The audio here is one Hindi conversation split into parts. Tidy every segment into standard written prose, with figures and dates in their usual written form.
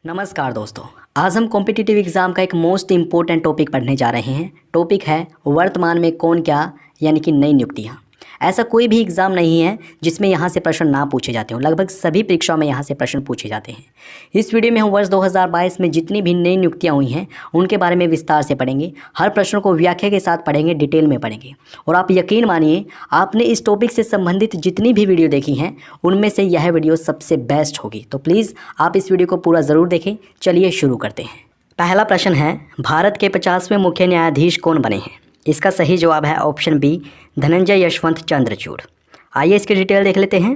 नमस्कार दोस्तों। आज हम कॉम्पिटिटिव एग्ज़ाम का एक मोस्ट इम्पोर्टेंट टॉपिक पढ़ने जा रहे हैं। टॉपिक है वर्तमान में कौन क्या, यानी कि नई नियुक्तियाँ। ऐसा कोई भी एग्ज़ाम नहीं है जिसमें यहाँ से प्रश्न ना पूछे जाते हों। लगभग सभी परीक्षाओं में यहाँ से प्रश्न पूछे जाते हैं। इस वीडियो में हम वर्ष 2022 में जितनी भी नई नियुक्तियाँ हुई हैं उनके बारे में विस्तार से पढ़ेंगे। हर प्रश्न को व्याख्या के साथ पढ़ेंगे, डिटेल में पढ़ेंगे। और आप यकीन मानिए, आपने इस टॉपिक से संबंधित जितनी भी वीडियो देखी हैं उनमें से यह वीडियो सबसे बेस्ट होगी। तो प्लीज़ आप इस वीडियो को पूरा ज़रूर देखें। चलिए शुरू करते हैं। पहला प्रश्न है, भारत के 50वें मुख्य न्यायाधीश कौन बने हैं? इसका सही जवाब है ऑप्शन बी, धनंजय यशवंत चंद्रचूड़। आइए इसकी डिटेल देख लेते हैं।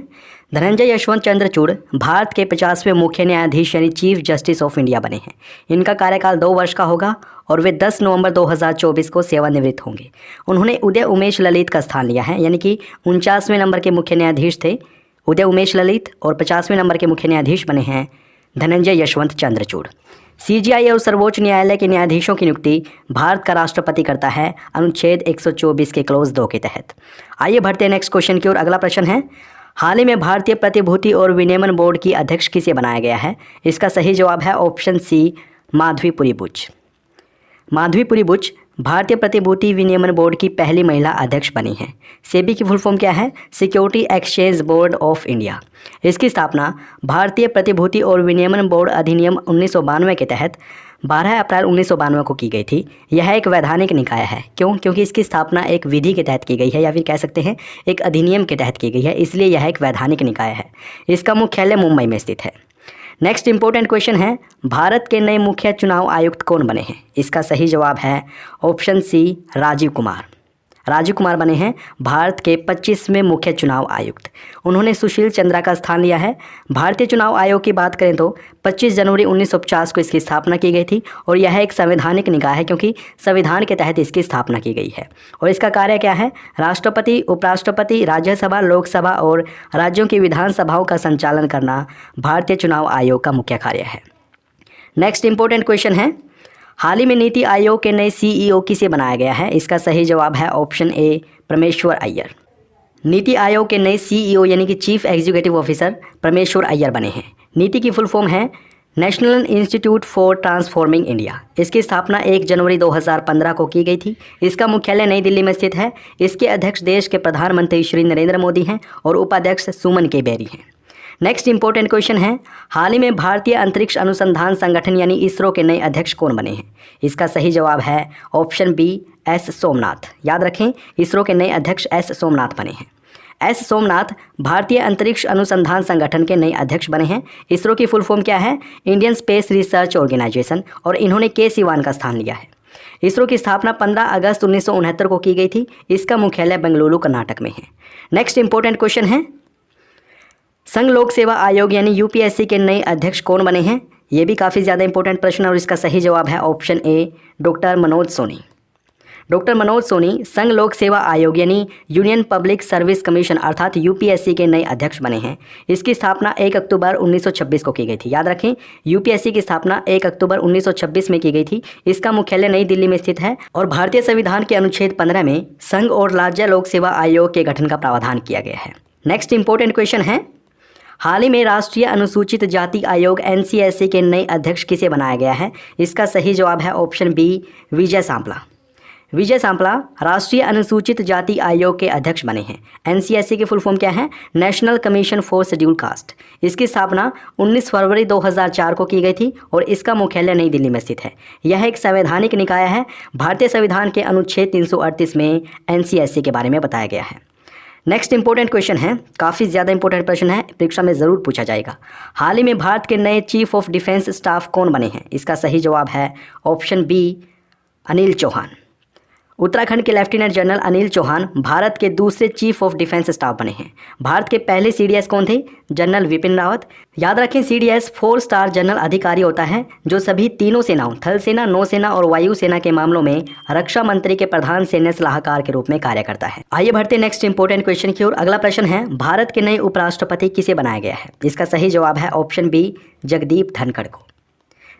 धनंजय यशवंत चंद्रचूड़ भारत के 50वें मुख्य न्यायाधीश यानी चीफ जस्टिस ऑफ इंडिया बने हैं। इनका कार्यकाल 2 वर्ष का होगा और वे 10 नवंबर 2024 को सेवानिवृत्त होंगे। उन्होंने उदय उमेश ललित का स्थान लिया है, यानी कि 49वें नंबर के मुख्य न्यायाधीश थे उदय उमेश ललित और 50वें नंबर के मुख्य न्यायाधीश बने हैं धनंजय यशवंत चंद्रचूड़। सीजीआई और सर्वोच्च न्यायालय के न्यायाधीशों की नियुक्ति भारत का राष्ट्रपति करता है अनुच्छेद 124 के क्लोज 2 के तहत। आइए बढ़ते हैं नेक्स्ट क्वेश्चन की ओर। अगला प्रश्न है, हाल ही में भारतीय प्रतिभूति और विनियमन बोर्ड की अध्यक्ष किसे बनाया गया है? इसका सही जवाब है ऑप्शन सी, माधवीपुरी बुच। माधवीपुरी बुच भारतीय प्रतिभूति विनियमन बोर्ड की पहली महिला अध्यक्ष बनी हैं। सेबी की फुल फॉर्म क्या है? Security exchange board of India. इसकी स्थापना भारतीय प्रतिभूति और विनियमन बोर्ड अधिनियम 1992 के तहत 12 अप्रैल 1992 को की गई थी। यह एक वैधानिक निकाय है। क्यों? क्योंकि इसकी स्थापना एक विधि के तहत की गई है, या फिर कह सकते हैं एक अधिनियम के तहत की गई है, इसलिए यह एक वैधानिक निकाय है। इसका मुख्यालय मुंबई में स्थित है। नेक्स्ट इंपॉर्टेंट क्वेश्चन है, भारत के नए मुख्य चुनाव आयुक्त कौन बने हैं? इसका सही जवाब है ऑप्शन सी, राजीव कुमार। राजीव कुमार बने हैं भारत के 25वें मुख्य चुनाव आयुक्त। उन्होंने सुशील चंद्रा का स्थान लिया है। भारतीय चुनाव आयोग की बात करें तो 25 जनवरी 1950 को इसकी स्थापना की गई थी और यह एक संवैधानिक निकाय है, क्योंकि संविधान के तहत इसकी स्थापना की गई है। और इसका कार्य क्या है? राष्ट्रपति, उपराष्ट्रपति, राज्यसभा, लोकसभा और राज्यों की विधानसभाओं का संचालन करना भारतीय चुनाव आयोग का मुख्य कार्य है। नेक्स्ट इंपॉर्टेंट क्वेश्चन है, हाल ही में नीति आयोग के नए सीईओ किसे बनाया गया है? इसका सही जवाब है ऑप्शन ए, परमेश्वर अय्यर। नीति आयोग के नए सीईओ यानी कि चीफ एग्जीक्यूटिव ऑफिसर परमेश्वर अय्यर बने हैं। नीति की फुल फॉर्म है national institute for transforming India. इसकी स्थापना 1 जनवरी 2015 को की गई थी। इसका मुख्यालय नई दिल्ली में स्थित है। इसके अध्यक्ष देश के प्रधानमंत्री श्री नरेंद्र मोदी हैं और उपाध्यक्ष सुमन के बेरी हैं। नेक्स्ट इंपॉर्टेंट क्वेश्चन है, हाल ही में भारतीय अंतरिक्ष अनुसंधान संगठन यानी इसरो के नए अध्यक्ष कौन बने हैं? इसका सही जवाब है ऑप्शन बी, एस सोमनाथ। याद रखें, इसरो के नए अध्यक्ष एस सोमनाथ बने हैं। एस सोमनाथ भारतीय अंतरिक्ष अनुसंधान संगठन के नए अध्यक्ष बने हैं। इसरो की फुल फॉर्म क्या है? इंडियन स्पेस रिसर्च ऑर्गेनाइजेशन, और इन्होंने के सिवान का स्थान लिया है। इसरो की स्थापना 15 अगस्त 1969 को की गई थी। इसका मुख्यालय बेंगलुरु, कर्नाटक में है। नेक्स्ट इंपॉर्टेंट क्वेश्चन है, संघ लोक सेवा आयोग यानी यूपीएससी के नए अध्यक्ष कौन बने हैं? ये भी काफ़ी ज़्यादा इंपॉर्टेंट प्रश्न है और इसका सही जवाब है option A, doctor Manoj Soni. Doctor Manoj Soni संघ लोक सेवा आयोग यानी यूनियन पब्लिक सर्विस कमीशन अर्थात यूपीएससी के नए अध्यक्ष बने हैं। इसकी स्थापना 1 अक्टूबर 1926 को की गई थी। याद रखें, यूपीएससी की स्थापना 1 अक्टूबर 1926 में की गई थी। इसका मुख्यालय नई दिल्ली में स्थित है और भारतीय संविधान के अनुच्छेद 15 में संघ और राज्य लोक सेवा आयोग के गठन का प्रावधान किया गया है। नेक्स्ट इंपॉर्टेंट क्वेश्चन है, हाल ही में राष्ट्रीय अनुसूचित जाति आयोग एनसीएससी के नए अध्यक्ष किसे बनाया गया है? इसका सही जवाब है ऑप्शन बी, विजय सांपला। विजय सांपला राष्ट्रीय अनुसूचित जाति आयोग के अध्यक्ष बने हैं। एनसीएससी की फुल फॉर्म क्या है? National commission for schedule caste. इसकी स्थापना 19 फरवरी 2004 को की गई थी और इसका मुख्यालय नई दिल्ली में स्थित है। यह एक संवैधानिक निकाय है। भारतीय संविधान के अनुच्छेद 338 में एनसीएससी के बारे में बताया गया है। नेक्स्ट इंपॉर्टेंट क्वेश्चन है, काफ़ी ज़्यादा इंपॉर्टेंट प्रश्न है, परीक्षा में ज़रूर पूछा जाएगा। हाल ही में भारत के नए चीफ ऑफ डिफेंस स्टाफ कौन बने हैं? इसका सही जवाब है ऑप्शन बी, अनिल चौहान। उत्तराखंड के लेफ्टिनेंट जनरल अनिल चौहान भारत के दूसरे चीफ ऑफ डिफेंस स्टाफ बने हैं। भारत के पहले सीडीएस कौन थे? जनरल विपिन रावत। याद रखें, सीडीएस 4 स्टार जनरल अधिकारी होता है जो सभी तीनों सेनाओं थल सेना, नौसेना और वायु सेना के मामलों में रक्षा मंत्री के प्रधान सैन्य सलाहकार के रूप में कार्य करता है। आइए बढ़ते नेक्स्ट इंपॉर्टेंट क्वेश्चन की ओर। अगला प्रश्न है, भारत के नए उपराष्ट्रपति किसे बनाया गया है? इसका सही जवाब है ऑप्शन बी, जगदीप धनखड़ को।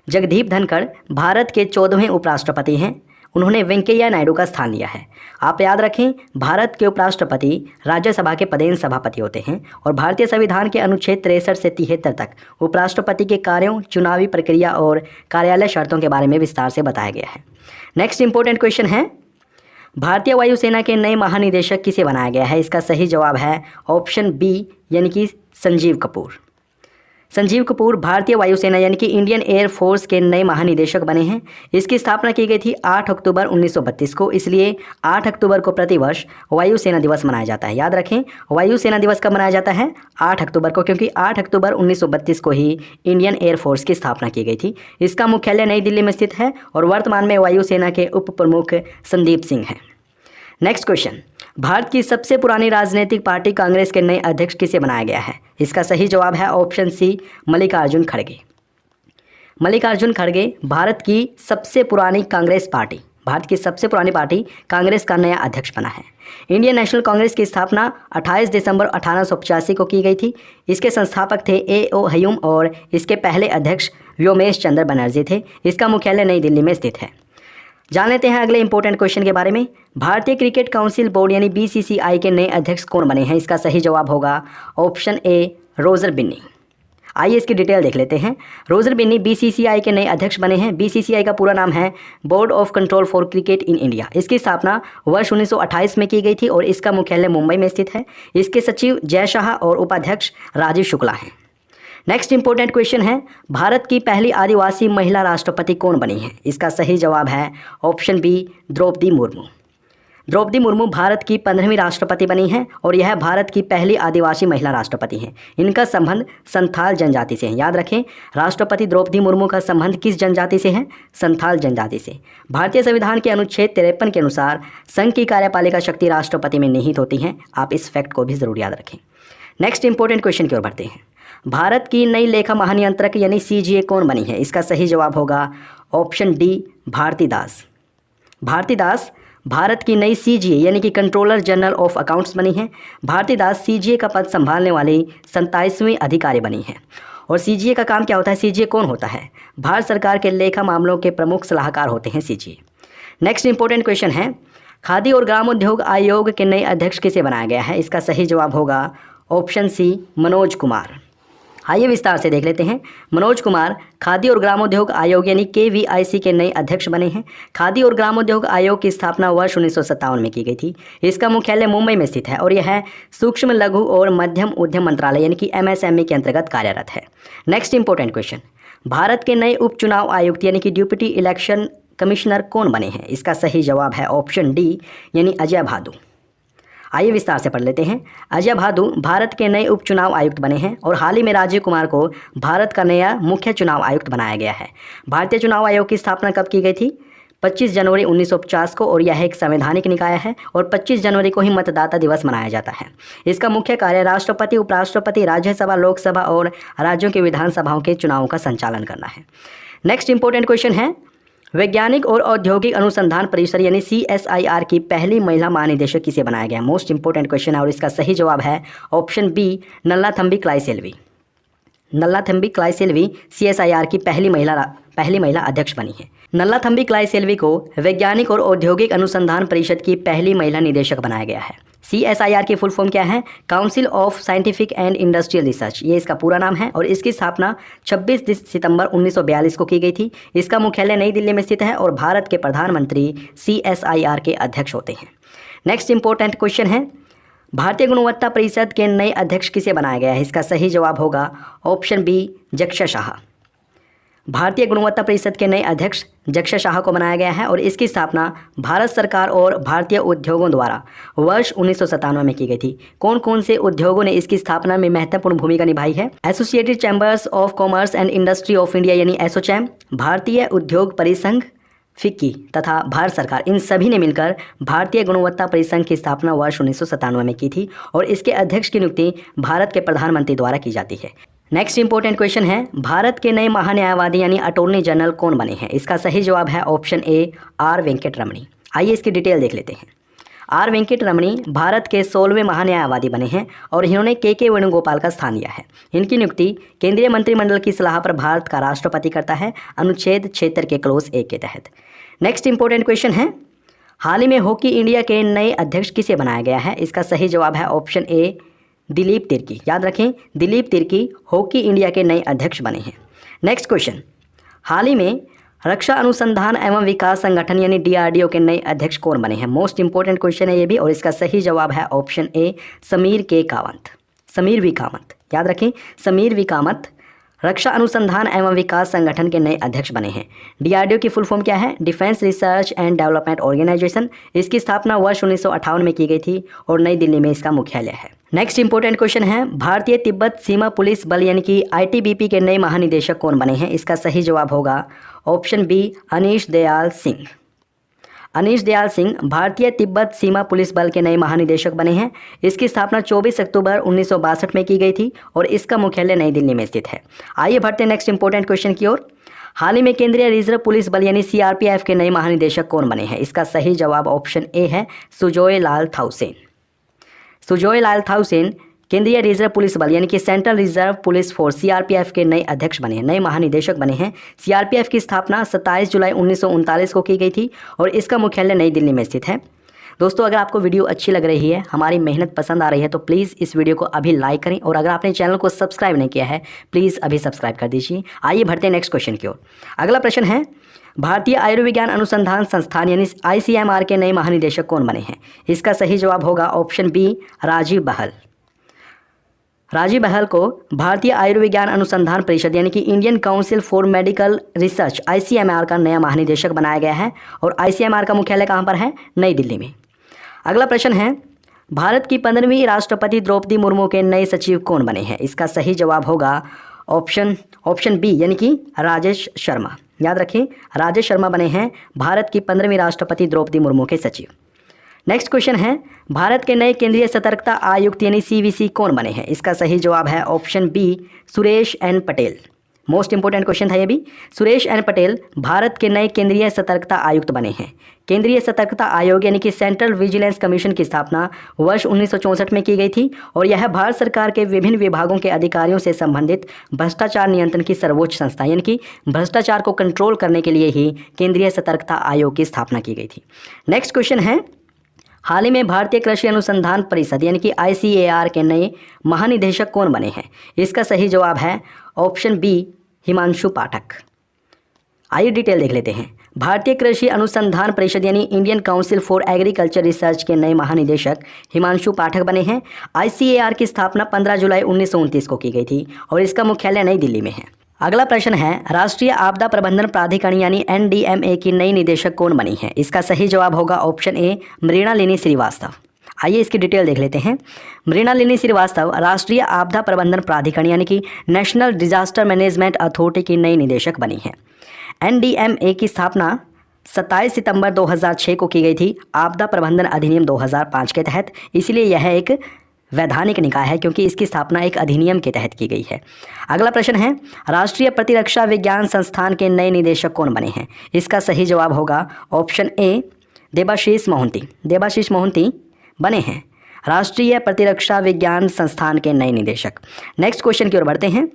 जगदीप धनखड़ भारत के 14वें उपराष्ट्रपति हैं। उन्होंने वेंकैया नायडू का स्थान लिया है। आप याद रखें, भारत के उपराष्ट्रपति राज्यसभा के पदेन सभापति होते हैं और भारतीय संविधान के अनुच्छेद 63 से 73 तक उपराष्ट्रपति के कार्यों, चुनावी प्रक्रिया और कार्यालय शर्तों के बारे में विस्तार से बताया गया है। नेक्स्ट इंपॉर्टेंट क्वेश्चन है, भारतीय वायुसेना के नए महानिदेशक किसे बनाया गया है? इसका सही जवाब है ऑप्शन बी यानी कि संजीव कपूर। संजीव कपूर भारतीय वायुसेना यानी कि इंडियन एयर फोर्स के नए महानिदेशक बने हैं। इसकी स्थापना की गई थी 8 अक्टूबर 1932 को, इसलिए 8 अक्टूबर को प्रतिवर्ष वायुसेना दिवस मनाया जाता है। याद रखें, वायुसेना दिवस कब मनाया जाता है? 8 अक्टूबर को, क्योंकि 8 अक्टूबर 1932 को ही इंडियन एयर फोर्स की स्थापना की गई थी। इसका मुख्यालय नई दिल्ली में स्थित है और वर्तमान में वायुसेना के उप प्रमुख संदीप सिंह हैं। नेक्स्ट क्वेश्चन, भारत की सबसे पुरानी राजनीतिक पार्टी कांग्रेस के नए अध्यक्ष किसे बनाया गया है? इसका सही जवाब है ऑप्शन सी मल्लिकार्जुन खड़गे। मल्लिकार्जुन खड़गे भारत की सबसे पुरानी कांग्रेस पार्टी, भारत की सबसे पुरानी पार्टी कांग्रेस का नया अध्यक्ष बना है। इंडियन नेशनल कांग्रेस की स्थापना 28 दिसंबर 1885 को की गई थी। इसके संस्थापक थे A.O. हयूम और इसके पहले अध्यक्ष व्योमेश चंद्र बनर्जी थे। इसका मुख्यालय नई दिल्ली में स्थित है। जान लेते हैं अगले इंपॉर्टेंट क्वेश्चन के बारे में। भारतीय क्रिकेट काउंसिल बोर्ड यानी BCCI के नए अध्यक्ष कौन बने हैं? इसका सही जवाब होगा ऑप्शन ए रोजर बिन्नी। आइए इसकी डिटेल देख लेते हैं। रोजर बिन्नी BCCI के नए अध्यक्ष बने हैं। BCCI का पूरा नाम है board of control for cricket in India. इसकी स्थापना वर्ष 1928 में की गई थी और इसका मुख्यालय मुंबई में स्थित है। इसके सचिव जय शाह और उपाध्यक्ष राजीव शुक्ला हैं। नेक्स्ट इंपॉर्टेंट क्वेश्चन है, भारत की पहली आदिवासी महिला राष्ट्रपति कौन बनी है? इसका सही जवाब है ऑप्शन बी द्रौपदी मुर्मू। द्रौपदी मुर्मू भारत की 15वीं राष्ट्रपति बनी हैं और यह भारत की पहली आदिवासी महिला राष्ट्रपति हैं। इनका संबंध संथाल जनजाति से है। याद रखें, राष्ट्रपति द्रौपदी मुर्मू का संबंध किस जनजाति से है? संथाल जनजाति से। भारतीय संविधान के अनुच्छेद 53 के अनुसार संघ की कार्यपालिका शक्ति राष्ट्रपति में निहित होती हैं। आप इस फैक्ट को भी ज़रूर याद रखें। नेक्स्ट इंपॉर्टेंट क्वेश्चन की ओर बढ़ते हैं। भारत की नई लेखा महानियंत्रक यानी CGA कौन बनी है? इसका सही जवाब होगा ऑप्शन डी भारती दास। भारती दास भारत की नई CGA यानी कि कंट्रोलर जनरल ऑफ अकाउंट्स बनी है। भारती दास CGA का पद संभालने वाली 27वीं अधिकारी बनी है। और CGA का काम क्या होता है? CGA कौन होता है? भारत सरकार के लेखा मामलों के प्रमुख सलाहकार होते हैं CGA। नेक्स्ट इंपॉर्टेंट क्वेश्चन है, खादी और ग्रामोद्योग आयोग के नए अध्यक्ष किसे बनाया गया है? इसका सही जवाब होगा ऑप्शन सी मनोज कुमार। आइए विस्तार से देख लेते हैं। मनोज कुमार खादी और ग्रामोद्योग आयोग यानी KVIC के नए अध्यक्ष बने हैं। खादी और ग्रामोद्योग आयोग की स्थापना वर्ष 1957 में की गई थी। इसका मुख्यालय मुंबई में स्थित है और यह सूक्ष्म लघु और मध्यम उद्यम मंत्रालय यानी कि MSME के अंतर्गत कार्यरत है। नेक्स्ट इंपॉर्टेंट क्वेश्चन, भारत के नए उपचुनाव आयुक्त यानी कि डिप्टी इलेक्शन कमिश्नर कौन बने हैं? इसका सही जवाब है ऑप्शन डी यानी अजय भादु। आइए विस्तार से पढ़ लेते हैं। अजय भादु भारत के नए उपचुनाव आयुक्त बने हैं और हाल ही में राजीव कुमार को भारत का नया मुख्य चुनाव आयुक्त बनाया गया है। भारतीय चुनाव आयोग की स्थापना कब की गई थी? 25 जनवरी 1950 को और यह एक संवैधानिक निकाय है और 25 जनवरी को ही मतदाता दिवस मनाया जाता है। इसका मुख्य कार्य राष्ट्रपति, उपराष्ट्रपति, राज्यसभा, लोकसभा और राज्यों की विधानसभाओं के चुनावों का संचालन करना है। नेक्स्ट इंपॉर्टेंट क्वेश्चन है, वैज्ञानिक और औद्योगिक अनुसंधान परिषद यानी CSIR की पहली महिला महानिदेशक किसे बनाया गया? मोस्ट इंपॉर्टेंट क्वेश्चन है और इसका सही जवाब है option B Nallathambi क्लाइसेल्वी। Nallathambi क्लाइसेल्वी CSIR की पहली महिला अध्यक्ष बनी है। नल्लाथम्बी क्लाइसेल्वी को वैज्ञानिक और औद्योगिक अनुसंधान परिषद की पहली महिला निदेशक बनाया गया है। CSIR की फुल फॉर्म क्या है? Council of scientific and industrial research, ये इसका पूरा नाम है और इसकी स्थापना 26 सितंबर 1942 को की गई थी। इसका मुख्यालय नई दिल्ली में स्थित है और भारत के प्रधानमंत्री CSIR के अध्यक्ष होते हैं। नेक्स्ट इंपॉर्टेंट क्वेश्चन है, भारतीय गुणवत्ता परिषद के नए अध्यक्ष किसे बनाया गया है? इसका सही जवाब होगा ऑप्शन बी जक्षय शाह। भारतीय गुणवत्ता परिषद के नए अध्यक्ष जक्षय शाह को बनाया गया है और इसकी स्थापना भारत सरकार और भारतीय उद्योगों द्वारा वर्ष 1997 में की गई थी। कौन कौन से उद्योगों ने इसकी स्थापना में महत्वपूर्ण भूमिका निभाई है? Associated chambers of commerce and industry of India यानी एसोचैम, भारतीय उद्योग परिसंघ फिक्की तथा भारत सरकार, इन सभी ने मिलकर भारतीय गुणवत्ता परिसंघ की स्थापना वर्ष 1997 में की थी और इसके अध्यक्ष की नियुक्ति भारत के प्रधानमंत्री द्वारा की जाती है। नेक्स्ट इंपॉर्टेंट क्वेश्चन है, भारत के नए महान्यायवादी यानी अटॉर्नी जनरल कौन बने हैं? इसका सही जवाब है ऑप्शन ए आर वेंकट रमणी। आइए इसकी डिटेल देख लेते हैं। आर वेंकट रमणी भारत के 16वें महान्यायवादी बने हैं और इन्होंने के वेणुगोपाल का स्थान लिया है। इनकी नियुक्ति केंद्रीय मंत्रिमंडल की सलाह पर भारत का राष्ट्रपति करता है, अनुच्छेद 76 के क्लोज 1 के तहत। नेक्स्ट इंपॉर्टेंट क्वेश्चन है, हाल ही में हॉकी इंडिया के नए अध्यक्ष किसे बनाया गया है? इसका सही जवाब है ऑप्शन ए दिलीप तिर्की। याद रखें, दिलीप तिर्की हॉकी इंडिया के नए अध्यक्ष बने हैं। नेक्स्ट क्वेश्चन, हाल ही में रक्षा अनुसंधान एवं विकास संगठन यानी DRDO के नए अध्यक्ष कौन बने हैं? मोस्ट इंपॉर्टेंट क्वेश्चन है ये भी, और इसका सही जवाब है ऑप्शन ए समीर के कामत, समीर वी कामत। याद रखें, समीर वी कामत रक्षा अनुसंधान एवं विकास संगठन के नए अध्यक्ष बने हैं। DRDO की फुल फॉर्म क्या है? Defence research and development organisation. इसकी स्थापना वर्ष 1958 में की गई थी और नई दिल्ली में इसका मुख्यालय है। नेक्स्ट इंपॉर्टेंट क्वेश्चन है, भारतीय तिब्बत सीमा पुलिस बल यानी कि ITBP के नए महानिदेशक कौन बने हैं? इसका सही जवाब होगा ऑप्शन बी अनीश दयाल सिंह। अनीश दयाल सिंह भारतीय तिब्बत सीमा पुलिस बल के नए महानिदेशक बने हैं। इसकी स्थापना 24 अक्टूबर 1962 में की गई थी और इसका मुख्यालय नई दिल्ली में स्थित है। आइए बढ़ते हैं नेक्स्ट इंपॉर्टेंट क्वेश्चन की ओर। हाल ही में केंद्रीय रिजर्व पुलिस बल यानी CRPF के नए महानिदेशक कौन बने हैं? इसका सही जवाब ऑप्शन ए है सुजोय लाल थाउसेन। सुजोय लाल थाउसेन केंद्रीय रिजर्व पुलिस बल यानी कि central reserve police force CRPF के नए अध्यक्ष बने हैं, नए महानिदेशक बने हैं। CRPF की स्थापना 27 जुलाई 1939 को की गई थी और इसका मुख्यालय नई दिल्ली में स्थित है। दोस्तों, अगर आपको वीडियो अच्छी लग रही है, हमारी मेहनत पसंद आ रही है, तो प्लीज़ इस वीडियो को अभी लाइक करें और अगर आपने चैनल को सब्सक्राइब नहीं किया है प्लीज़ अभी सब्सक्राइब कर दीजिए। आइए बढ़ते हैं नेक्स्ट क्वेश्चन की ओर। अगला प्रश्न है, भारतीय आयुर्विज्ञान अनुसंधान संस्थान यानी ICMR के नए महानिदेशक कौन बने हैं? इसका सही जवाब होगा ऑप्शन बी राजीव बहल। राजीव बहल को भारतीय आयुर्विज्ञान अनुसंधान परिषद यानी कि Indian council for medical research ICMR का नया महानिदेशक बनाया गया है और ICMR का मुख्यालय कहाँ पर है? नई दिल्ली में। अगला प्रश्न है, भारत की 15वीं राष्ट्रपति द्रौपदी मुर्मू के नए सचिव कौन बने हैं? इसका सही जवाब होगा ऑप्शन बी यानी कि राजेश शर्मा। याद रखें, राजेश शर्मा बने हैं भारत की 15वीं राष्ट्रपति द्रौपदी मुर्मू के सचिव। नेक्स्ट क्वेश्चन है, भारत के नए केंद्रीय सतर्कता आयुक्त यानी CVC कौन बने हैं? इसका सही जवाब है option B Suresh N Patel. Most important question था ये भी। सुरेश एन पटेल भारत के नए केंद्रीय सतर्कता आयुक्त बने हैं। केंद्रीय सतर्कता आयोग यानी कि सेंट्रल विजिलेंस कमीशन की स्थापना वर्ष 1964 में की गई थी और यह भारत सरकार के विभिन्न विभागों के अधिकारियों से संबंधित भ्रष्टाचार नियंत्रण की सर्वोच्च संस्था यानी कि भ्रष्टाचार को कंट्रोल करने के लिए ही केंद्रीय सतर्कता आयोग की स्थापना की गई थी। नेक्स्ट क्वेश्चन है, हाल ही में भारतीय कृषि अनुसंधान परिषद यानी कि ICAR के नए महानिदेशक कौन बने हैं? इसका सही जवाब है ऑप्शन बी हिमांशु पाठक। आइए डिटेल देख लेते हैं। भारतीय कृषि अनुसंधान परिषद यानी Indian council for agriculture research के नए महानिदेशक हिमांशु पाठक बने हैं। ICAR की स्थापना 15 जुलाई 1929 को की गई थी और इसका मुख्यालय नई दिल्ली में है। अगला प्रश्न है, राष्ट्रीय आपदा प्रबंधन प्राधिकरण यानी NDMA की नई निदेशक कौन बनी है? इसका सही जवाब होगा ऑप्शन ए मृणालिनी श्रीवास्तव। आइए इसकी डिटेल देख लेते हैं। मृणालिनी श्रीवास्तव राष्ट्रीय आपदा प्रबंधन प्राधिकरण यानी कि नेशनल डिजास्टर मैनेजमेंट अथॉरिटी की नई निदेशक बनी है। NDMA की स्थापना 27 सितंबर 2006 को की गई थी आपदा प्रबंधन अधिनियम 2005 के तहत, इसलिए यह एक वैधानिक निकाय है क्योंकि इसकी स्थापना एक अधिनियम के तहत की गई है। अगला प्रश्न है, राष्ट्रीय प्रतिरक्षा विज्ञान संस्थान के नए निदेशक कौन बने हैं? इसका सही जवाब होगा ऑप्शन ए देबाशीष मोहंती। देबाशीष मोहंती बने हैं राष्ट्रीय प्रतिरक्षा विज्ञान संस्थान के नए निदेशक। नेक्स्ट क्वेश्चन की ओर बढ़ते हैं।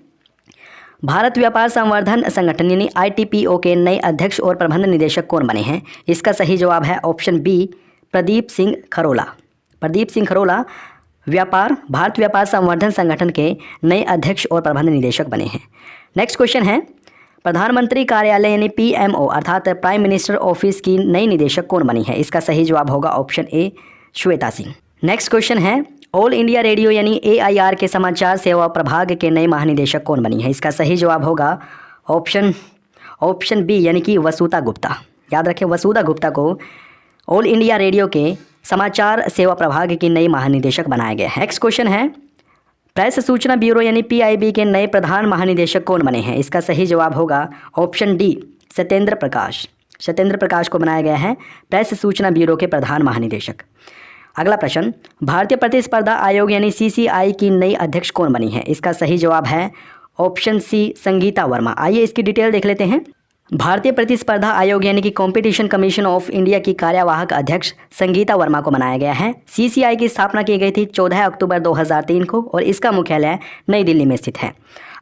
भारत व्यापार संवर्धन संगठन यानी ITPO के नए अध्यक्ष और प्रबंध निदेशक कौन बने हैं? इसका सही जवाब है ऑप्शन बी प्रदीप सिंह खरोला। प्रदीप सिंह खरोला भारत व्यापार संवर्धन संगठन के नए अध्यक्ष और प्रबंध निदेशक बने हैं। नेक्स्ट क्वेश्चन है, प्रधानमंत्री कार्यालय यानी PMO अर्थात प्राइम मिनिस्टर ऑफिस की नई निदेशक कौन बनी है? इसका सही जवाब होगा ऑप्शन ए श्वेता सिंह। नेक्स्ट क्वेश्चन है, ऑल इंडिया रेडियो यानी AIR के समाचार सेवा प्रभाग के नए महानिदेशक कौन बनी है? इसका सही जवाब होगा ऑप्शन बी यानी कि वसुधा गुप्ता। याद रखें, वसुधा गुप्ता को ऑल इंडिया रेडियो के समाचार सेवा प्रभाग की नई महानिदेशक बनाया गया है। नेक्स्ट क्वेश्चन है, प्रेस सूचना ब्यूरो यानी PIB के नए प्रधान महानिदेशक कौन बने हैं? इसका सही जवाब होगा ऑप्शन डी सत्येंद्र प्रकाश। सत्येंद्र प्रकाश को बनाया गया है प्रेस सूचना ब्यूरो के प्रधान महानिदेशक। अगला प्रश्न, भारतीय प्रतिस्पर्धा आयोग यानी CCI की नई अध्यक्ष कौन बनी है? इसका सही जवाब है ऑप्शन सी संगीता वर्मा। आइए इसकी डिटेल देख लेते हैं। भारतीय प्रतिस्पर्धा आयोग यानी कि कॉम्पिटिशन कमीशन ऑफ इंडिया की कार्यवाहक अध्यक्ष संगीता वर्मा को बनाया गया है। CCI की स्थापना की गई थी 14 अक्टूबर 2003 को और इसका मुख्यालय नई दिल्ली में स्थित है।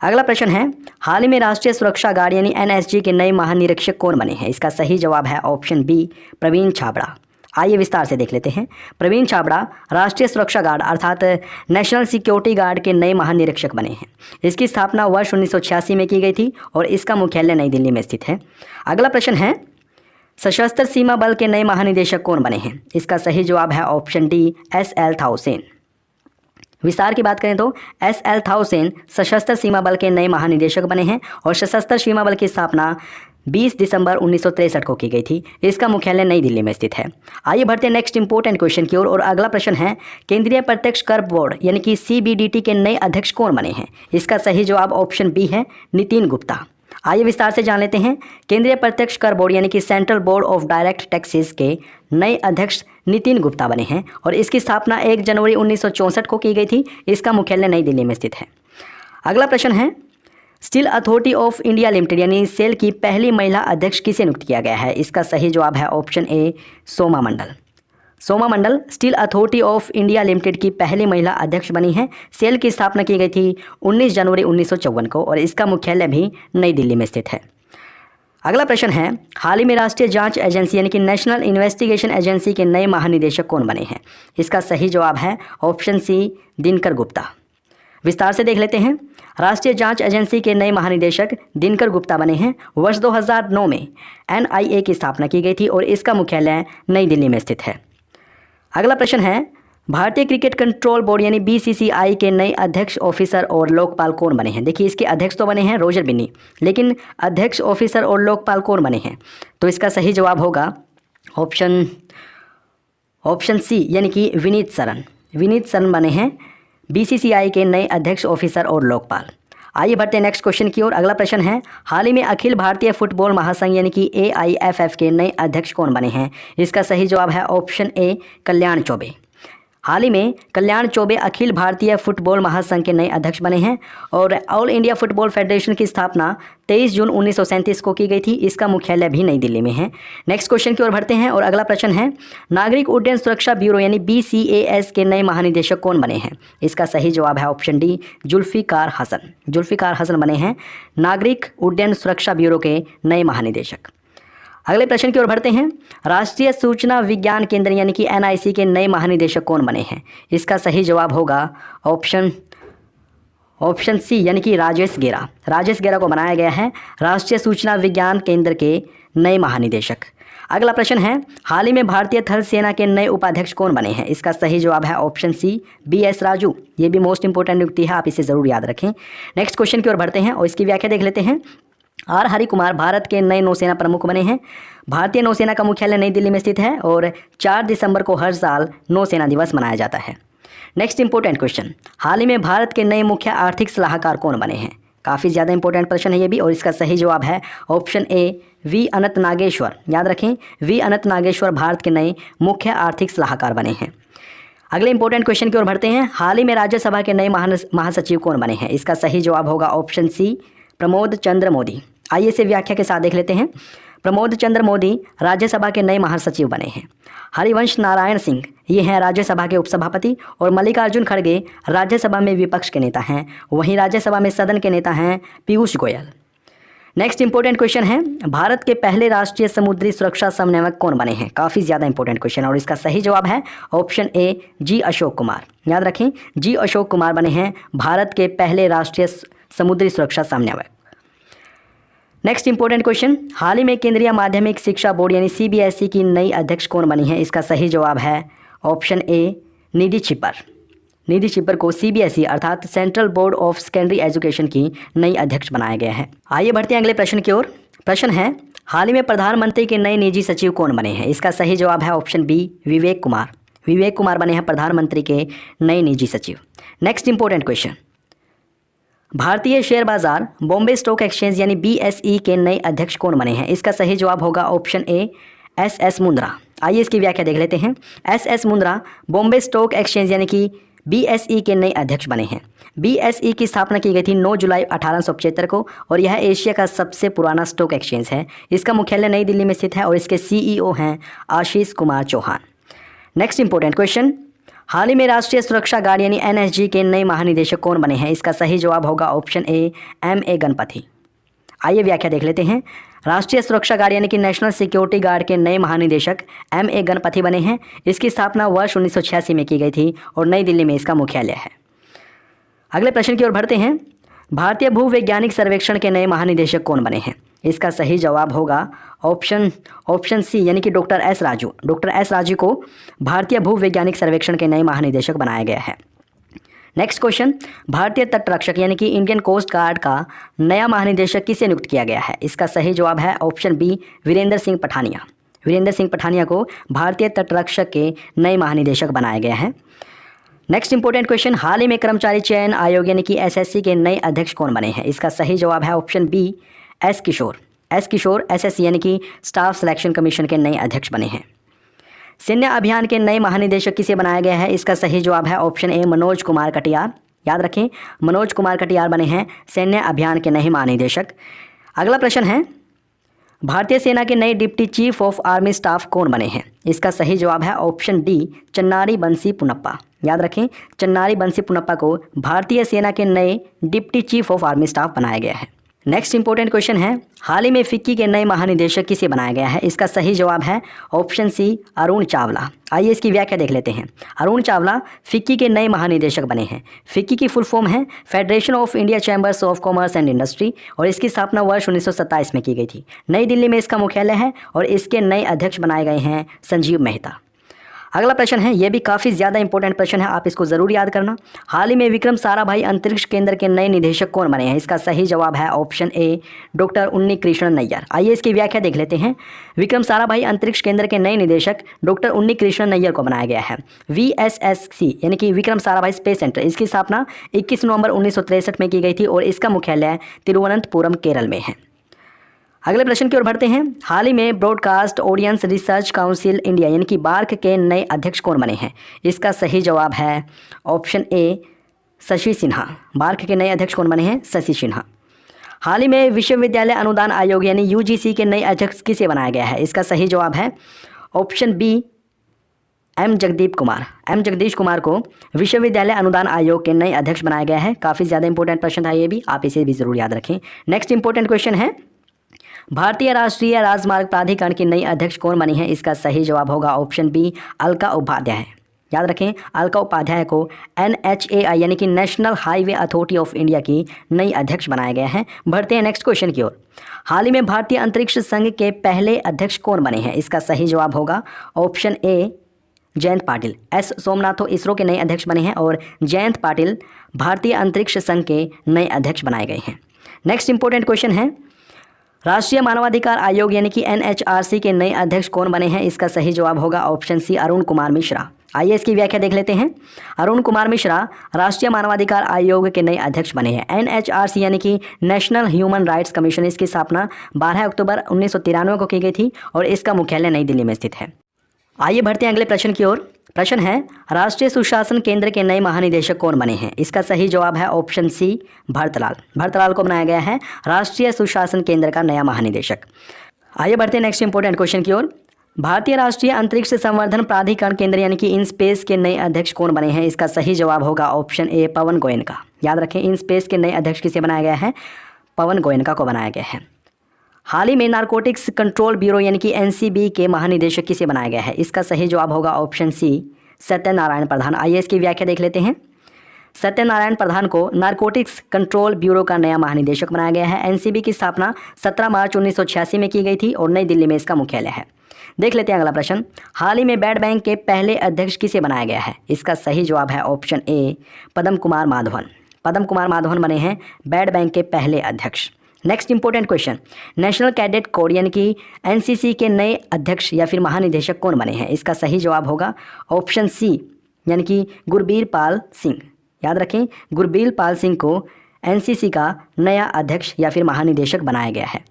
अगला प्रश्न है, हाल ही में राष्ट्रीय सुरक्षा गार्ड यानी एनएसजी के नए महानिरीक्षक कौन बने हैं? इसका सही जवाब है ऑप्शन बी, प्रवीण छाबड़ा। आइए विस्तार से देख लेते हैं। प्रवीण छाबड़ा राष्ट्रीय सुरक्षा गार्ड अर्थात नेशनल सिक्योरिटी गार्ड के नए महानिरीक्षक बने हैं। इसकी स्थापना वर्ष 1986 में की गई थी और इसका मुख्यालय नई दिल्ली में स्थित है। अगला प्रश्न है, सशस्त्र सीमा बल के नए महानिदेशक कौन बने हैं? इसका सही जवाब है ऑप्शन डी, एस.एल. थाउसेन। विस्तार की बात करें तो एस.एल. थाउसेन सशस्त्र सीमा बल के नए महानिदेशक बने हैं और सशस्त्र सीमा बल की स्थापना 20 दिसंबर 1963 को की गई थी। इसका मुख्यालय नई दिल्ली में स्थित है। आइए बढ़ते हैं नेक्स्ट इंपॉर्टेंट क्वेश्चन की ओर और अगला प्रश्न है, केंद्रीय प्रत्यक्ष कर बोर्ड यानी कि सीबीडीटी के नए अध्यक्ष कौन बने हैं? इसका सही जवाब ऑप्शन बी है, नितिन गुप्ता। आइए विस्तार से जान लेते हैं। केंद्रीय प्रत्यक्ष कर बोर्ड यानी कि central board of direct taxes के नए अध्यक्ष नितिन गुप्ता बने हैं और इसकी स्थापना 1 जनवरी 1964 को की गई थी। इसका मुख्यालय नई दिल्ली में स्थित है। अगला प्रश्न है, steel authority of India limited यानी सेल की पहली महिला अध्यक्ष किसे नियुक्त किया गया है? इसका सही जवाब है option A, Soma Mandal. Soma Mandal steel authority of India limited की पहली महिला अध्यक्ष बनी हैं। सेल की स्थापना की गई थी 19 जनवरी 1954 को और इसका मुख्यालय भी नई दिल्ली में स्थित है। अगला प्रश्न है, हाल ही में राष्ट्रीय जांच एजेंसी यानी कि नेशनल इन्वेस्टिगेशन एजेंसी के नए महानिदेशक कौन बने हैं? इसका सही जवाब है ऑप्शन सी, दिनकर गुप्ता। विस्तार से देख लेते हैं। राष्ट्रीय जांच एजेंसी के नए महानिदेशक दिनकर गुप्ता बने हैं। वर्ष 2009 में एनआईए की स्थापना की गई थी और इसका मुख्यालय नई दिल्ली में स्थित है। अगला प्रश्न है, भारतीय क्रिकेट कंट्रोल बोर्ड यानी बीसीसीआई के नए अध्यक्ष ऑफिसर और लोकपाल कौन बने हैं? देखिए, इसके अध्यक्ष तो बने हैं रोजर बिन्नी, लेकिन अध्यक्ष ऑफिसर और लोकपाल कौन बने हैं? तो इसका सही जवाब होगा ऑप्शन सी यानी कि विनीत सरन। विनीत सरन बने हैं बीसीसीआई के नए अध्यक्ष ऑफिसर और लोकपाल। आइए बढ़ते हैं नेक्स्ट क्वेश्चन की ओर। अगला प्रश्न है, हाल ही में अखिल भारतीय फुटबॉल महासंघ यानी कि एआईएफएफ के नए अध्यक्ष कौन बने हैं? इसका सही जवाब है ऑप्शन ए, कल्याण चौबे। हाल ही में कल्याण चौबे अखिल भारतीय फुटबॉल महासंघ के नए अध्यक्ष बने हैं और ऑल इंडिया फुटबॉल फेडरेशन की स्थापना 23 जून 1937 को की गई थी। इसका मुख्यालय भी नई दिल्ली में है। नेक्स्ट क्वेश्चन की ओर बढ़ते हैं और अगला प्रश्न है, नागरिक उड्डयन सुरक्षा ब्यूरो यानी बीसीएएस के नए महानिदेशक कौन बने हैं? इसका सही जवाब है ऑप्शन डी, जुल्फिकार हसन। जुल्फिकार हसन बने हैं नागरिक उड्डयन सुरक्षा ब्यूरो के नए महानिदेशक। अगले प्रश्न की ओर बढ़ते हैं, राष्ट्रीय सूचना विज्ञान केंद्र यानी कि एनआईसी के नए महानिदेशक कौन बने हैं? इसका सही जवाब होगा ऑप्शन सी यानी कि राजेश गेरा। राजेश गेरा को बनाया गया है राष्ट्रीय सूचना विज्ञान केंद्र के नए महानिदेशक। अगला प्रश्न है, हाल ही में भारतीय थल सेना के नए उपाध्यक्ष कौन बने हैं? इसका सही जवाब है ऑप्शन सी, बीएस राजू। ये भी मोस्ट इंपोर्टेंट नियुक्ति है, आप इसे ज़रूर याद रखें। नेक्स्ट क्वेश्चन की ओर बढ़ते हैं और इसकी व्याख्या देख लेते हैं। आर हरि कुमार भारत के नए नौसेना प्रमुख बने हैं। भारतीय नौसेना का मुख्यालय नई दिल्ली में स्थित है और 4 दिसंबर को हर साल नौसेना दिवस मनाया जाता है। नेक्स्ट इंपॉर्टेंट क्वेश्चन, हाल ही में भारत के नए मुख्य आर्थिक सलाहकार कौन बने हैं? काफ़ी ज़्यादा इंपॉर्टेंट प्रश्न है ये भी और इसका सही जवाब है ऑप्शन ए, वी अनंत नागेश्वर। याद रखें, वी अनंत नागेश्वर भारत के नए मुख्य आर्थिक सलाहकार बने हैं। अगले इंपॉर्टेंट क्वेश्चन की ओर बढ़ते हैं, हाल ही में राज्यसभा के नए महासचिव कौन बने हैं? इसका सही जवाब होगा ऑप्शन सी, प्रमोद चंद्र मोदी। आइए इसे व्याख्या के साथ देख लेते हैं। प्रमोद चंद्र मोदी राज्यसभा के नए महासचिव बने हैं। हरिवंश नारायण सिंह ये हैं राज्यसभा के उपसभापति और मल्लिकार्जुन खड़गे राज्यसभा में विपक्ष के नेता हैं। वहीं राज्यसभा में सदन के नेता हैं Piyush Goyal. Next important question है, भारत के पहले राष्ट्रीय समुद्री सुरक्षा समन्वयक कौन बने हैं? काफ़ी ज़्यादा इंपॉर्टेंट क्वेश्चन और इसका सही जवाब है ऑप्शन ए, जी अशोक कुमार। याद रखें, जी अशोक कुमार बने हैं भारत के पहले राष्ट्रीय समुद्री सुरक्षा समन्वयक। नेक्स्ट इंपॉर्टेंट क्वेश्चन, हाल ही में केंद्रीय माध्यमिक शिक्षा बोर्ड यानी सीबीएसई की नई अध्यक्ष कौन बनी है? इसका सही जवाब है ऑप्शन ए, निधि छिपर। निधि छिपर को सीबीएसई अर्थात central board of secondary education की नई अध्यक्ष बनाया गया है। आइए बढ़ते हैं अगले प्रश्न की ओर। प्रश्न है, हाल ही में प्रधानमंत्री के नए निजी सचिव कौन बने हैं? इसका सही जवाब है ऑप्शन बी, विवेक कुमार। विवेक कुमार बने हैं प्रधानमंत्री के नए निजी सचिव। नेक्स्ट इंपॉर्टेंट क्वेश्चन, भारतीय शेयर बाजार बॉम्बे स्टॉक एक्सचेंज यानी बीएसई के नए अध्यक्ष कौन बने हैं? इसका सही जवाब होगा ऑप्शन ए, एस मुंद्रा। आइए इसकी व्याख्या देख लेते हैं। S Mundra Bombay stock exchange यानी कि बीएसई के नए अध्यक्ष बने हैं। बीएसई की स्थापना की गई थी 9 जुलाई 1875 को और यह एशिया का सबसे पुराना स्टॉक एक्सचेंज है। इसका मुख्यालय नई दिल्ली में स्थित है और इसके सीईओ हैं Ashish Kumar Chauhan. Next important question, हाल ही में राष्ट्रीय सुरक्षा गार्ड यानी एनएसजी के नए महानिदेशक कौन बने हैं? इसका सही जवाब होगा ऑप्शन ए एम.ए. गणपति। आइए व्याख्या देख लेते हैं। राष्ट्रीय सुरक्षा गार्ड यानी कि नेशनल सिक्योरिटी गार्ड के नए महानिदेशक एम.ए. गणपति बने हैं। इसकी स्थापना वर्ष 1986 में की गई थी और नई दिल्ली में इसका मुख्यालय है। अगले प्रश्न की ओर बढ़ते हैं। भारतीय भूवैज्ञानिक सर्वेक्षण के नए महानिदेशक कौन बने हैं? इसका सही जवाब होगा ऑप्शन सी यानी कि doctor S Raju. Doctor S Raju को भारतीय भूवैज्ञानिक सर्वेक्षण के नए महानिदेशक बनाया गया है। नेक्स्ट क्वेश्चन, भारतीय तटरक्षक यानी कि इंडियन कोस्ट गार्ड का नया महानिदेशक किसे नियुक्त किया गया है? इसका सही जवाब है ऑप्शन बी वीरेंद्र सिंह पठानिया। वीरेंद्र सिंह पठानिया को भारतीय तटरक्षक के नए महानिदेशक बनाया गया है। नेक्स्ट इंपॉर्टेंट क्वेश्चन, हाल ही में कर्मचारी चयन आयोग यानी कि एसएससी के नए अध्यक्ष कौन बने हैं? इसका सही जवाब है ऑप्शन बी एस किशोर। एस किशोर एसएससी यानी कि स्टाफ सिलेक्शन कमीशन के नए अध्यक्ष बने हैं। सैन्य अभियान के नए महानिदेशक किसे बनाया गया है? इसका सही जवाब है ऑप्शन ए मनोज कुमार कटियार। याद रखें, मनोज कुमार कटियार बने हैं सैन्य अभियान के नए महानिदेशक। अगला प्रश्न है, भारतीय सेना के नए deputy chief of army staff कौन बने हैं? इसका सही जवाब है ऑप्शन डी चन्नारी बंसी पुनप्पा। याद रखें, चन्नारी बंसी पुनप्पा को भारतीय सेना के नए deputy chief of army staff बनाया गया है। नेक्स्ट इंपॉर्टेंट क्वेश्चन है, हाल ही में फिक्की के नए महानिदेशक किसे बनाया गया है? इसका सही जवाब है ऑप्शन सी अरुण चावला। आइए इसकी व्याख्या देख लेते हैं। अरुण चावला फिक्की के नए महानिदेशक बने हैं। फिक्की की फुल फॉर्म है federation of India chambers of commerce and industry और इसकी स्थापना वर्ष 1927 में की गई थी। नई दिल्ली में इसका मुख्यालय है और इसके नए अध्यक्ष बनाए गए हैं संजीव मेहता। अगला प्रश्न है, यह भी काफ़ी ज़्यादा इंपॉर्टेंट प्रश्न है, आप इसको ज़रूर याद करना। हाल ही में विक्रम साराभाई अंतरिक्ष केंद्र के नए निदेशक कौन बने हैं? इसका सही जवाब है ऑप्शन ए डॉक्टर उन्नी कृष्णन नैयर। आइए इसकी व्याख्या देख लेते हैं। विक्रम साराभाई अंतरिक्ष केंद्र के नए निदेशक डॉक्टर उन्नी कृष्णन नैयर को बनाया गया है। VSSC यानी कि विक्रम साराभाई स्पेस सेंटर, इसकी स्थापना 21 नवंबर 1963 में की गई थी और इसका मुख्यालय तिरुवनंतपुरम केरल में है। अगले प्रश्न की ओर बढ़ते हैं। हाल ही में broadcast audience research council India यानी कि बार्क के नए अध्यक्ष कौन बने हैं? इसका सही जवाब है option A Shashi Sinha. BARC के नए अध्यक्ष कौन बने हैं? शशि सिन्हा। हाल ही में विश्वविद्यालय अनुदान आयोग यानी UGC के नए अध्यक्ष किसे बनाया गया है? इसका सही जवाब है option B M Jagadish Kumar को विश्वविद्यालय अनुदान आयोग के नए अध्यक्ष बनाया गया है। काफ़ी ज़्यादा इंपॉर्टेंट प्रश्न था ये भी, आप इसे भी ज़रूर याद रखें। नेक्स्ट इंपॉर्टेंट क्वेश्चन है, भारतीय राष्ट्रीय राजमार्ग प्राधिकरण की नई अध्यक्ष कौन बनी है? इसका सही जवाब होगा ऑप्शन बी अलका उपाध्याय। याद रखें, अलका उपाध्याय को NHAI यानी कि national highway authority of India की नई अध्यक्ष बनाया गया है। बढ़ते हैं नेक्स्ट क्वेश्चन की ओर। हाल ही में भारतीय अंतरिक्ष संघ के पहले अध्यक्ष कौन बने हैं? इसका सही जवाब होगा option A Jayant Patil. S Somanath ISRO के नए अध्यक्ष बने हैं और जयंत पाटिल भारतीय अंतरिक्ष संघ के नए अध्यक्ष बनाए गए हैं। नेक्स्ट इंपॉर्टेंट क्वेश्चन है, राष्ट्रीय मानवाधिकार आयोग यानी कि NHRC के नए अध्यक्ष कौन बने हैं? इसका सही जवाब होगा ऑप्शन सी अरुण कुमार मिश्रा। आइए इसकी व्याख्या देख लेते हैं। अरुण कुमार मिश्रा राष्ट्रीय मानवाधिकार आयोग के नए अध्यक्ष बने हैं। NHRC यानी कि नेशनल ह्यूमन राइट्स कमीशन, इसकी स्थापना 12 अक्टूबर 1993 को की गई थी और इसका मुख्यालय नई दिल्ली में स्थित है। आइए बढ़ते हैं अगले प्रश्न की ओर। प्रश्न है, राष्ट्रीय सुशासन केंद्र के नए महानिदेशक कौन बने हैं? इसका सही जवाब है ऑप्शन सी भरतलाल। भरतलाल को बनाया गया है राष्ट्रीय सुशासन केंद्र का नया महानिदेशक। आइए बढ़ते हैं नेक्स्ट इंपॉर्टेंट क्वेश्चन की ओर। भारतीय राष्ट्रीय अंतरिक्ष संवर्धन प्राधिकरण केंद्र यानी कि इन स्पेस के नए अध्यक्ष कौन बने हैं? इसका सही जवाब होगा ऑप्शन ए पवन गोयनका। याद रखें, इन स्पेस के नए अध्यक्ष किसे बनाया गया है? पवन गोयनका को बनाया गया है। हाल ही में नारकोटिक्स कंट्रोल ब्यूरो यानी कि NCB के महानिदेशक किसे बनाया गया है? इसका सही जवाब होगा ऑप्शन सी सत्यनारायण प्रधान। आइए इसकी व्याख्या देख लेते हैं। सत्यनारायण प्रधान को नारकोटिक्स कंट्रोल ब्यूरो का नया महानिदेशक बनाया गया है। NCB की स्थापना 17 मार्च 1986 में की गई थी और नई दिल्ली में इसका मुख्यालय है। देख लेते हैं अगला प्रश्न। हाल ही में बैड बैंक के पहले अध्यक्ष किसे बनाया गया है? इसका सही जवाब है ऑप्शन ए पद्म कुमार माधवन। पद्म कुमार माधवन बने हैं बैड बैंक के पहले अध्यक्ष। Next important question, national cadet corps यानी कि NCC के नए अध्यक्ष या फिर महानिदेशक कौन बने हैं? इसका सही जवाब होगा ऑप्शन सी यानी कि गुरबीर पाल सिंह। याद रखें, गुरबीर पाल सिंह को NCC का नया अध्यक्ष या फिर महानिदेशक बनाया गया है।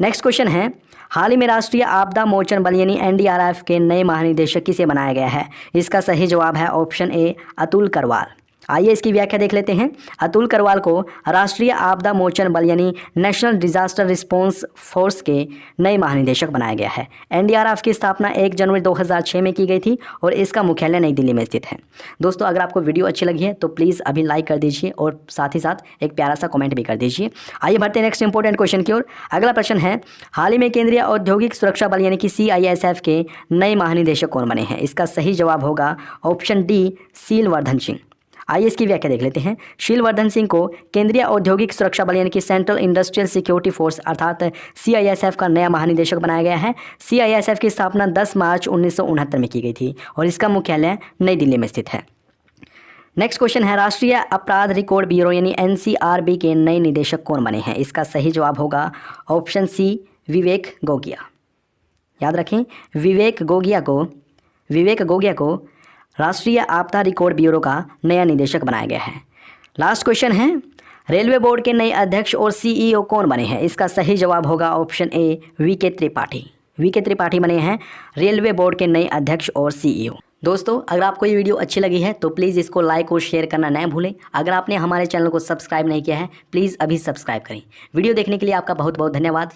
नेक्स्ट क्वेश्चन है, हाल ही में राष्ट्रीय आपदा मोचन बल यानी NDRF के नए महानिदेशक किसे बनाया गया है? इसका सही जवाब है ऑप्शन ए अतुल करवाल। आइए इसकी व्याख्या देख लेते हैं। अतुल करवाल को राष्ट्रीय आपदा मोचन बल यानी नेशनल डिजास्टर रिस्पॉन्स फोर्स के नए महानिदेशक बनाया गया है। एनडीआरएफ की स्थापना 1 जनवरी 2006 में की गई थी और इसका मुख्यालय नई दिल्ली में स्थित है। दोस्तों, अगर आपको वीडियो अच्छी लगी है तो प्लीज़ अभी लाइक कर दीजिए और साथ ही साथ एक प्यारा सा कमेंट भी कर दीजिए। आइए बढ़ते हैं नेक्स्ट इंपॉर्टेंट क्वेश्चन की ओर। अगला प्रश्न है, हाल ही में केंद्रीय औद्योगिक सुरक्षा बल यानी कि CISF के नए महानिदेशक कौन बने हैं? इसका सही जवाब होगा ऑप्शन डी, शीलवर्धन सिंह। आइए इसकी व्याख्या देख लेते हैं। शीलवर्धन सिंह को केंद्रीय औद्योगिक सुरक्षा बल यानी कि सेंट्रल इंडस्ट्रियल सिक्योरिटी फोर्स अर्थात CISF का नया महानिदेशक बनाया गया है। CISF की स्थापना 10 मार्च 1969 में की गई थी और इसका मुख्यालय नई दिल्ली में स्थित है। नेक्स्ट क्वेश्चन है, राष्ट्रीय अपराध रिकॉर्ड ब्यूरो यानी NCRB के नए निदेशक कौन बने हैं? इसका सही जवाब होगा ऑप्शन सी, विवेक गोगिया। याद रखें, विवेक गोगिया को राष्ट्रीय आपदा रिकॉर्ड ब्यूरो का नया निदेशक बनाया गया है। लास्ट क्वेश्चन है, रेलवे बोर्ड के नए अध्यक्ष और CEO कौन बने हैं? इसका सही जवाब होगा ऑप्शन ए, VK त्रिपाठी। VK त्रिपाठी बने हैं रेलवे बोर्ड के नए अध्यक्ष और CEO। दोस्तों, अगर आपको ये वीडियो अच्छी लगी है तो प्लीज़ इसको लाइक और शेयर करना न भूलें। अगर आपने हमारे चैनल को सब्सक्राइब नहीं किया है प्लीज़ अभी सब्सक्राइब करें। वीडियो देखने के लिए आपका बहुत बहुत धन्यवाद।